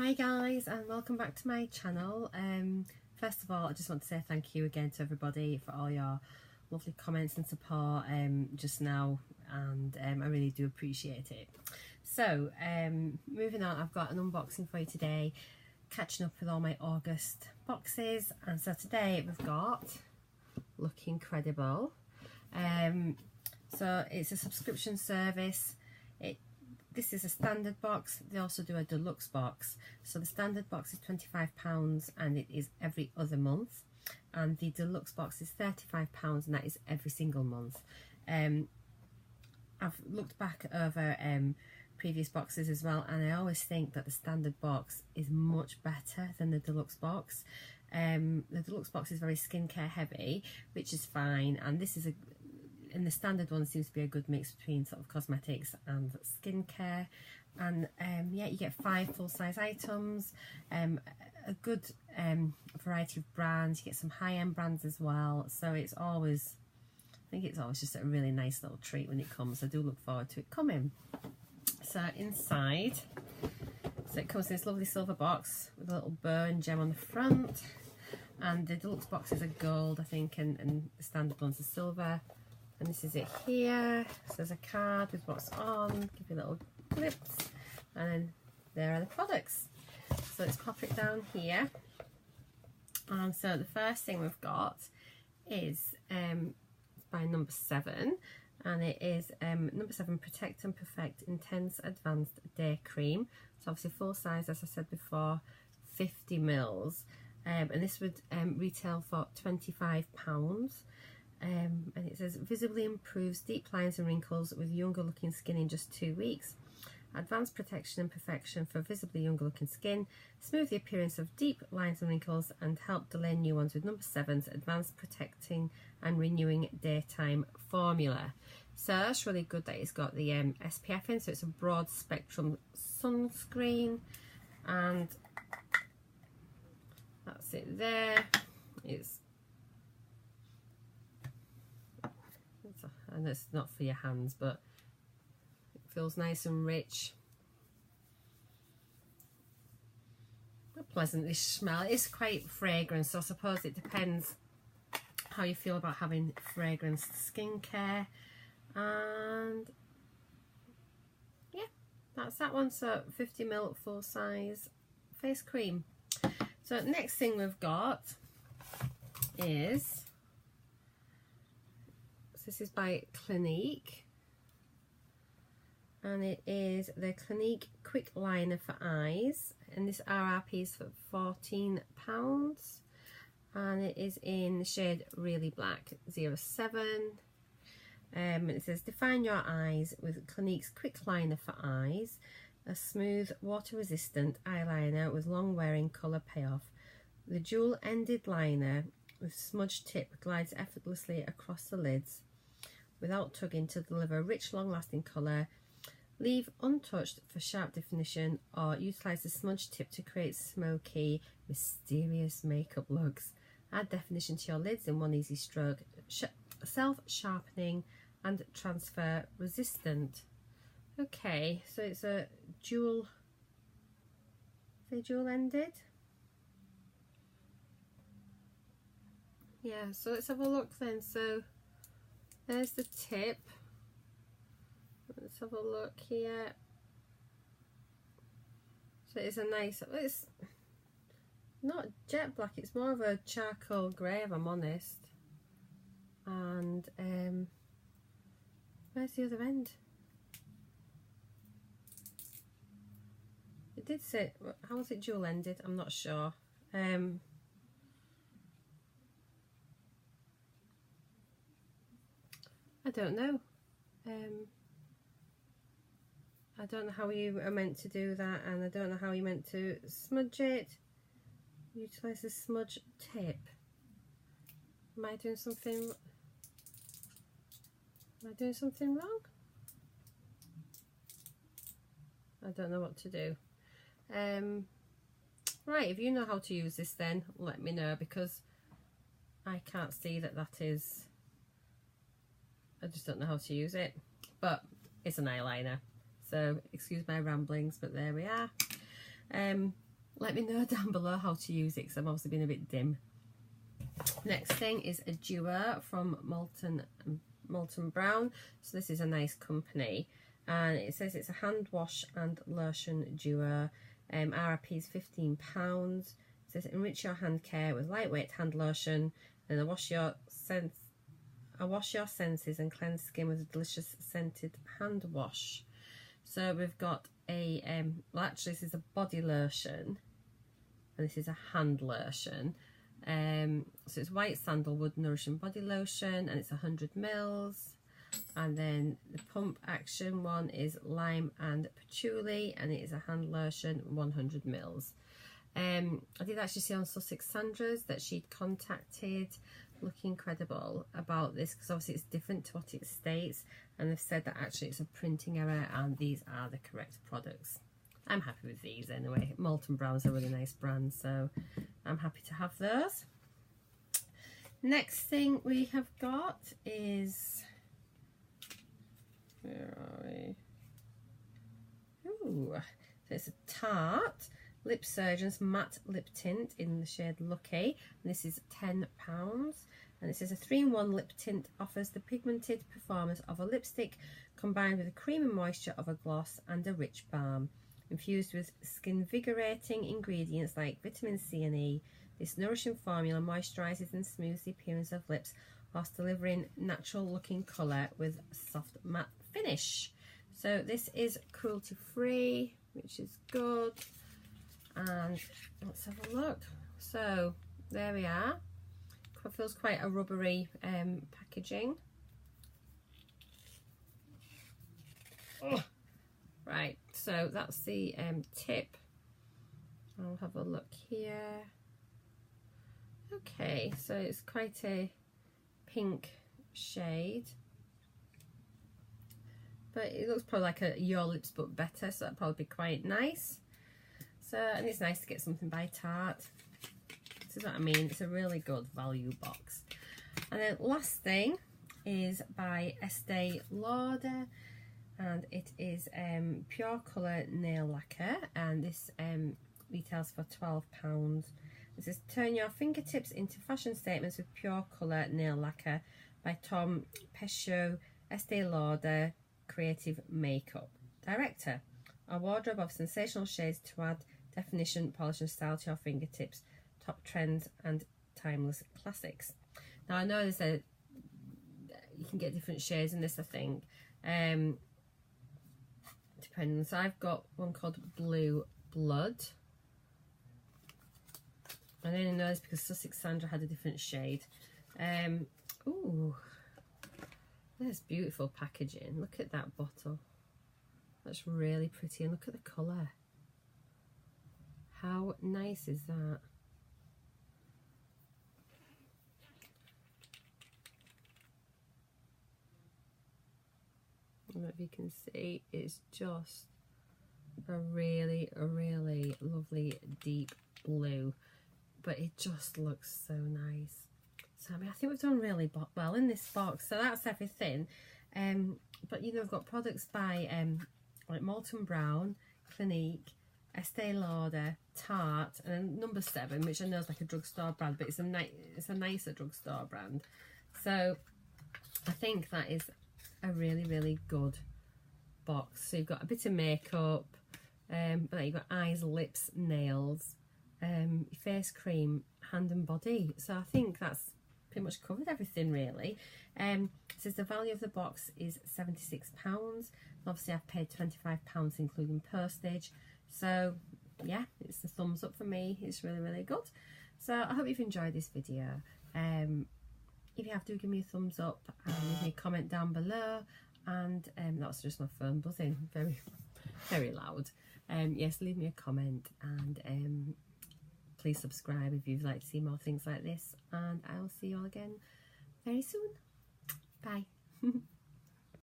Hi guys, and welcome back to my channel. First of all, I just want to say thank you again to everybody for all your lovely comments and support just now, and I really do appreciate it. So moving on, I've got an unboxing for you today, catching up with all my August boxes. And so today we've got Look Incredible. So it's a subscription service. This is a standard box. They also do a deluxe box. So the standard box is £25 and it is every other month, and the deluxe box is £35 and that is every single month. I've looked back over previous boxes as well, and I always think that the standard box is much better than the deluxe box. The deluxe box is very skincare heavy, which is fine, and this is and the standard one seems to be a good mix between sort of cosmetics and skincare. And yeah, you get 5 full-size items, a good variety of brands. You get some high-end brands as well, so it's always, I think it's always just a really nice little treat when it comes. I do look forward to it coming. So inside, so it comes in this lovely silver box with a little bow and gem on the front, and the deluxe boxes are gold, I think, and the standard ones are silver. And this is it here. So there's a card with what's on, give you little clips, and then there are the products. So let's pop it down here. And so the first thing we've got is by number 7, and it is number 7 Protect and Perfect Intense Advanced Day Cream. So obviously full size, as I said before, 50 mils, and this would retail for £25. And it says visibly improves deep lines and wrinkles with younger looking skin in just 2 weeks. Advanced protection and perfection for visibly younger looking skin. Smooth the appearance of deep lines and wrinkles and help delay new ones with number 7's advanced protecting and renewing daytime formula. So that's really good that it's got the SPF in, so it's a broad spectrum sunscreen, and that's it there. And it's not for your hands, but it feels nice and rich. A pleasant-ish smell. It's quite fragrant, so I suppose it depends how you feel about having fragrance skincare. And yeah, that's that one. So 50ml full size face cream. So next thing we've got is, this is by Clinique, and it is the Clinique Quick Liner for Eyes, and this RRP is for £14, and it is in the shade Really Black 07. And it says define your eyes with Clinique's Quick Liner for Eyes, a smooth water resistant eyeliner with long wearing colour payoff. The dual ended liner with smudge tip glides effortlessly across the lids without tugging to deliver rich, long-lasting colour. Leave untouched for sharp definition, or utilise the smudge tip to create smoky, mysterious makeup looks. Add definition to your lids in one easy stroke. Self-sharpening and transfer resistant. Okay, so it's a dual, dual-ended? Yeah, so let's have a look then. So there's the tip. Let's have a look here. So it's a nice, it's not jet black, it's more of a charcoal grey if I'm honest. And where's the other end? It did say, how was it dual ended? I'm not sure. I don't know. I don't know how you are meant to do that, and I don't know how you're meant to smudge it. Utilise the smudge tip. Am I doing something? Am I doing something wrong? I don't know what to do. Right, if you know how to use this, then let me know, because I can't see that is. I just don't know how to use it, but it's an eyeliner, so excuse my ramblings, but there we are. let me know down below how to use it, because I'm obviously been a bit dim. Next thing is a duo from Molten Brown. So this is a nice company, and it says it's a hand wash and lotion duo. RRP is £15. It says enrich your hand care with lightweight hand lotion, and wash your senses and cleanse skin with a delicious scented hand wash. So we've got a well, actually this is a body lotion, and this is a hand lotion. So it's white sandalwood nourishing body lotion, and it's 100 mils. And then the pump action one is lime and patchouli, and it is a hand lotion, 100 mils. I did actually see on Sussex Sandra's that she'd contacted Looking Credible about this, because obviously it's different to what it states, and they've said that actually it's a printing error and these are the correct products. I'm happy with these anyway. Molten Brown's a really nice brand, so I'm happy to have those. Next thing we have got is, where are we? Ooh, so it's a Tarte Lipsurgence matte lip tint in the shade Lucky, and this is £10. And it says a 3-in-1 lip tint offers the pigmented performance of a lipstick combined with the cream and moisture of a gloss and a rich balm. Infused with skin-vigorating ingredients like vitamin C and E, this nourishing formula moisturises and smooths the appearance of lips whilst delivering natural-looking colour with a soft matte finish. So this is cruelty-free, which is good. And let's have a look. So there we are. It feels quite a rubbery packaging. Oh. Right, so that's the tip. I'll have a look here. Okay, so it's quite a pink shade, but it looks probably like a Your Lips but better, so that'd probably be quite nice. So, and it's nice to get something by Tarte. This is what I mean, it's a really good value box. And then last thing is by Estee Lauder, and it is Pure Colour Nail Lacquer, and this retails for £12. It says turn your fingertips into fashion statements with Pure Colour Nail Lacquer by Tom Pescio, Estee Lauder Creative Makeup Director. A wardrobe of sensational shades to add definition, polish and style to your fingertips, top trends and timeless classics. Now I know there's a, you can get different shades in this, I think, depending. So I've got one called Blue Blood. I only know this because Sussex Sandra had a different shade. Ooh, there's beautiful packaging. Look at that bottle. That's really pretty, and look at the colour. How nice is that? I don't know if you can see, it's just a really lovely deep blue, but it just looks so nice. So I mean, I think we've done really well in this box. So that's everything. But you know, we've got products by like Molten Brown, Clinique, Estee Lauder, Tarte, and number 7, which I know is like a drugstore brand, but it's a nicer drugstore brand. So I think that is a really good box. So you've got a bit of makeup, but then you've got eyes, lips, nails, face cream, hand and body. So I think that's pretty much covered everything really. It says the value of the box is £76. Obviously I've paid £25 including postage. So yeah, it's a thumbs up for me. It's really good. So I hope you've enjoyed this video. If you have, do give me a thumbs up and leave me a comment down below. And that's just my phone buzzing, very loud. Yes, leave me a comment, and please subscribe if you'd like to see more things like this, and I'll see you all again very soon. Bye.